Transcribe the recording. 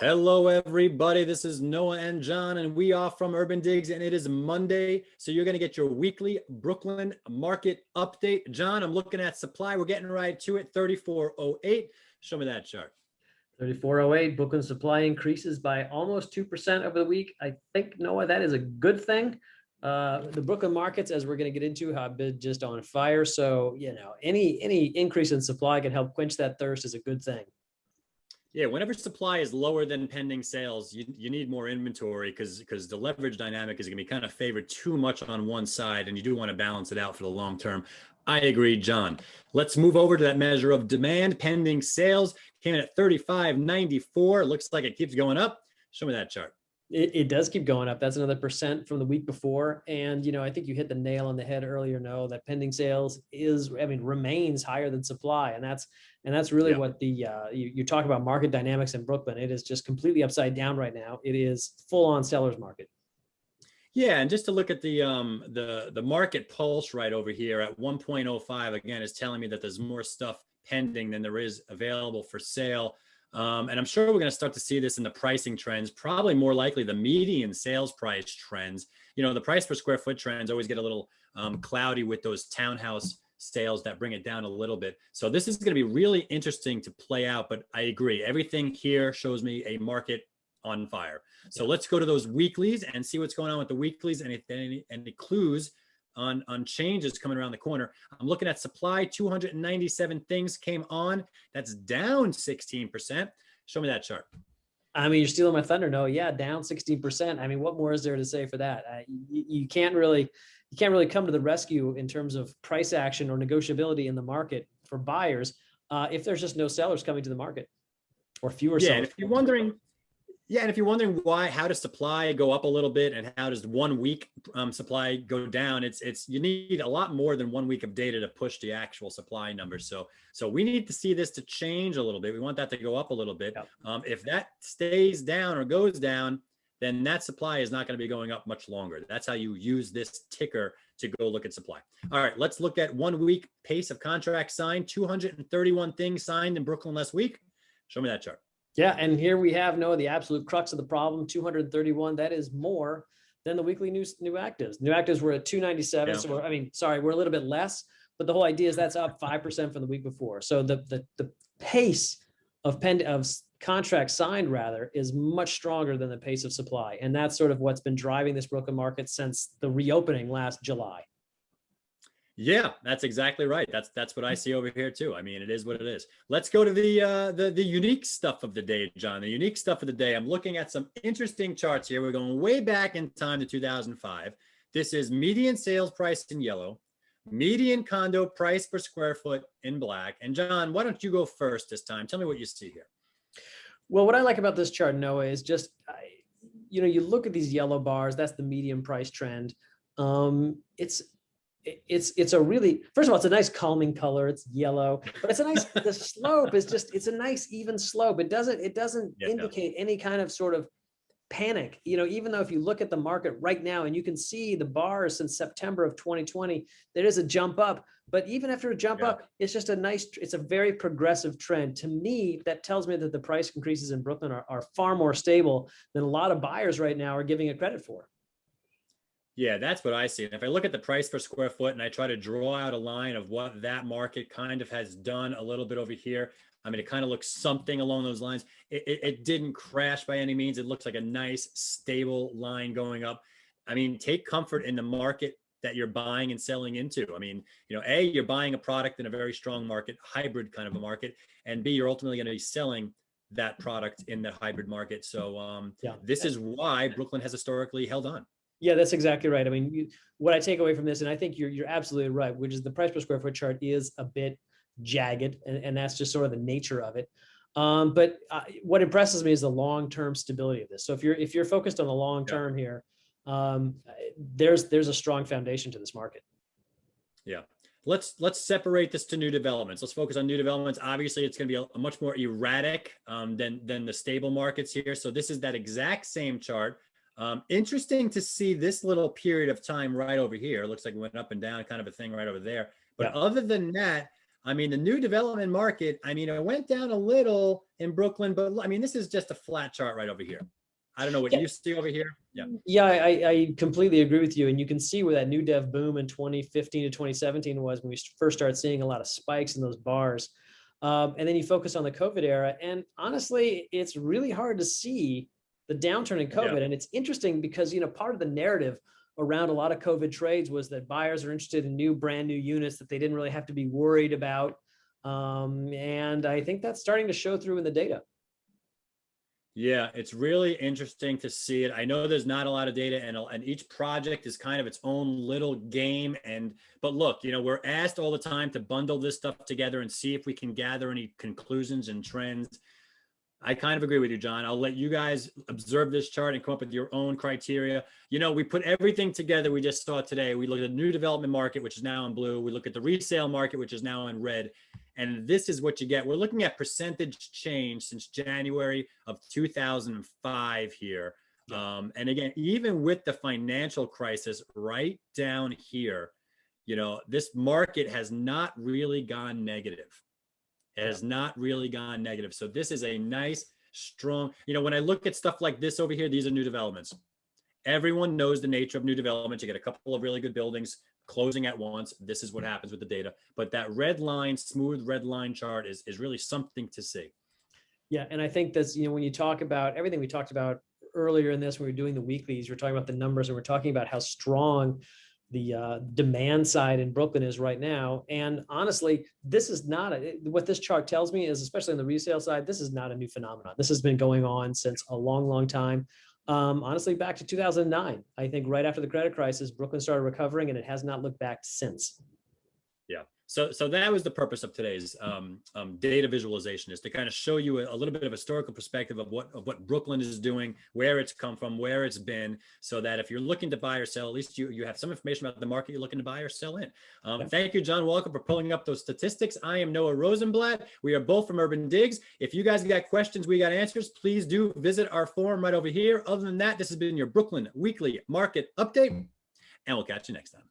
Hello, everybody. This is Noah and John, and we are from UrbanDigs, and it is Monday. So you're going to get your weekly Brooklyn market update. John, I'm looking at supply. We're getting right to it. 3408. Show me that chart. 3408, Brooklyn supply increases by almost 2% over the week. I think, Noah, that is a good thing. The Brooklyn markets, as we're going to get into, have been just on fire. So, any increase in supply can help quench that thirst is a good thing. Yeah, whenever supply is lower than pending sales, you need more inventory because the leverage dynamic is going to be kind of favored too much on one side, and you do want to balance it out for the long term. I agree, John. Let's move over to that measure of demand pending sales. Came in at 35.94. Looks like it keeps going up. Show me that chart. It does keep going up. That's another percent from the week before. And, I think you hit the nail on the head earlier, Noah, that pending sales remains higher than supply. And that's really what you talk about market dynamics in Brooklyn. It is just completely upside down right now. It is full on seller's market. Yeah, and just to look at the market pulse right over here at 1.05, again, is telling me that there's more stuff pending than there is available for sale. And I'm sure we're going to start to see this in the pricing trends, probably more likely the median sales price trends. The price per square foot trends always get a little cloudy with those townhouse sales that bring it down a little bit. So this is going to be really interesting to play out, but I agree. Everything here shows me a market on fire. So let's go to those weeklies and see what's going on with the weeklies and any clues on changes coming around the corner. I'm looking at supply. 297 things came on. That's down 16%. Show me that chart. You're stealing my thunder. No, yeah, down 16%. What more is there to say for that? You can't really come to the rescue in terms of price action or negotiability in the market for buyers if there's just no sellers coming to the market or fewer sellers. And if you're wondering, how does supply go up a little bit and how does 1 week supply go down? It's you need a lot more than 1 week of data to push the actual supply numbers. So we need to see this to change a little bit. We want that to go up a little bit. Yep. If that stays down or goes down, then that supply is not going to be going up much longer. That's how you use this ticker to go look at supply. All right, let's look at 1 week pace of contracts signed. 231 things signed in Brooklyn last week. Show me that chart. Yeah, and here we have, Noah, the absolute crux of the problem, 231. That is more than the weekly new actives. New actives were at 297. Yeah. So we're a little bit less, but the whole idea is that's up 5% from the week before. So the pace of contracts signed is much stronger than the pace of supply. And that's sort of what's been driving this Brooklyn market since the reopening last July. Yeah, that's exactly right. That's what I see over here too. It is what it is. Let's go to the unique stuff of the day, John. The unique stuff of the day. I'm looking at some interesting charts here. We're going way back in time to 2005. This is median sales price in yellow, median condo price per square foot in black. And John, why don't you go first this time? Tell me what you see here. Well, what I like about this chart, Noah, is just you look at these yellow bars. That's the median price trend. It's a really, first of all, it's a nice calming color. It's yellow, but it's a nice, the slope is just, it's a nice even slope. It doesn't indicate any kind of sort of panic, even though if you look at the market right now and you can see the bars since September of 2020, there is a jump up, but even after a jump up, it's just it's a very progressive trend. To me, that tells me that the price increases in Brooklyn are far more stable than a lot of buyers right now are giving it credit for. Yeah, that's what I see. And if I look at the price per square foot and I try to draw out a line of what that market kind of has done a little bit over here, it kind of looks something along those lines. It didn't crash by any means. It looks like a nice, stable line going up. Take comfort in the market that you're buying and selling into. A, you're buying a product in a very strong market, hybrid kind of a market, and B, you're ultimately going to be selling that product in the hybrid market. So this is why Brooklyn has historically held on. Yeah, that's exactly right. What I take away from this, and I think you're absolutely right, which is the price per square foot chart is a bit jagged, and that's just sort of the nature of it. But what impresses me is the long-term stability of this. So if you're focused on the long term here, there's a strong foundation to this market. Yeah. Let's separate this to new developments. Let's focus on new developments. Obviously, it's going to be a much more erratic than the stable markets here. So this is that exact same chart. Interesting to see this little period of time right over here. It looks like it went up and down kind of a thing right over there. But other than that, I mean, the new development market, I mean, it went down a little in Brooklyn, but I mean, this is just a flat chart right over here. I don't know what Yeah. you see over here. Yeah. Yeah, I completely agree with you. And you can see where that new dev boom in 2015 to 2017 was when we first started seeing a lot of spikes in those bars. And then you focus on the COVID era. And honestly, it's really hard to see the downturn in COVID. Yeah. And it's interesting because, you know, part of the narrative around a lot of COVID trades was that buyers are interested in brand new units that they didn't really have to be worried about. And I think that's starting to show through in the data. Yeah, it's really interesting to see it. I know there's not a lot of data, and each project is kind of its own little game. But look, you know, we're asked all the time to bundle this stuff together and see if we can gather any conclusions and trends. I kind of agree with you, John. I'll let you guys observe this chart and come up with your own criteria. You know, we put everything together we just saw today. We look at the new development market, which is now in blue. We look at the resale market, which is now in red. And this is what you get. We're looking at percentage change since January of 2005 here. And again, even with the financial crisis right down here, you know, this market has not really gone negative. It has not really gone negative. So this is a nice, strong, you know, when I look at stuff like this over here, these are new developments. Everyone knows the nature of new developments. You get a couple of really good buildings closing at once. This is what happens with the data. But that red line, smooth red line chart is really something to see. Yeah. And I think that's, you know, when you talk about everything we talked about earlier in this, when we were doing the weeklies, we're talking about the numbers and we're talking about how strong the demand side in Brooklyn is right now. And honestly, this is not what this chart tells me is, especially on the resale side, this is not a new phenomenon. This has been going on since a long, long time. Honestly, back to 2009, I think right after the credit crisis, Brooklyn started recovering and it has not looked back since. Yeah. So that was the purpose of today's data visualization, is to kind of show you a little bit of historical perspective of what Brooklyn is doing, where it's come from, where it's been, so that if you're looking to buy or sell, at least you have some information about the market you're looking to buy or sell in. Thank you, John Walker, for pulling up those statistics. I am Noah Rosenblatt. We are both from UrbanDigs. If you guys got questions, we got answers, please do visit our forum right over here. Other than that, this has been your Brooklyn Weekly Market Update, and we'll catch you next time.